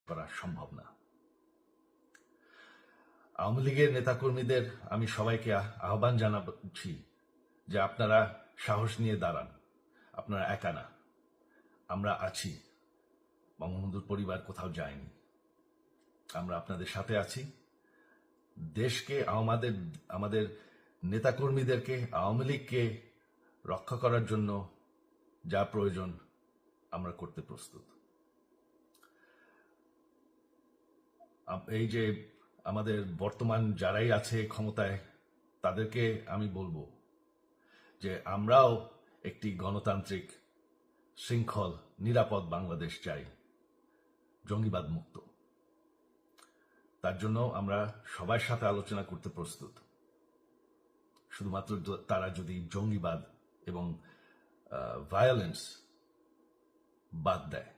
করা সম্ভব না। আওয়ামী লীগের নেতাকর্মীদের আমি সবাইকে আহ্বান জানাচ্ছি যে আপনারা সাহস নিয়ে দাঁড়ান, আপনারা একা না, আমরা আছি। বঙ্গবন্ধুর পরিবার কোথাও যায়নি, আমরা আপনাদের সাথে আছি। দেশকে আমাদের নেতাকর্মীদেরকে, আওয়ামী লীগকে রক্ষা করার জন্য যা প্রয়োজন আমরা করতে প্রস্তুত। এই যে আমাদের বর্তমান যারাই আছে ক্ষমতায়, তাদেরকে আমি বলবো যে আমরাও একটি গণতান্ত্রিক, শৃঙ্খল, নিরাপদ বাংলাদেশ চাই, জঙ্গিবাদ মুক্ত। তার জন্য আমরা সবার সাথে আলোচনা করতে প্রস্তুত, শুধুমাত্র তারা যদি জঙ্গিবাদ এবং ভায়োলেন্স বাদ দেয়।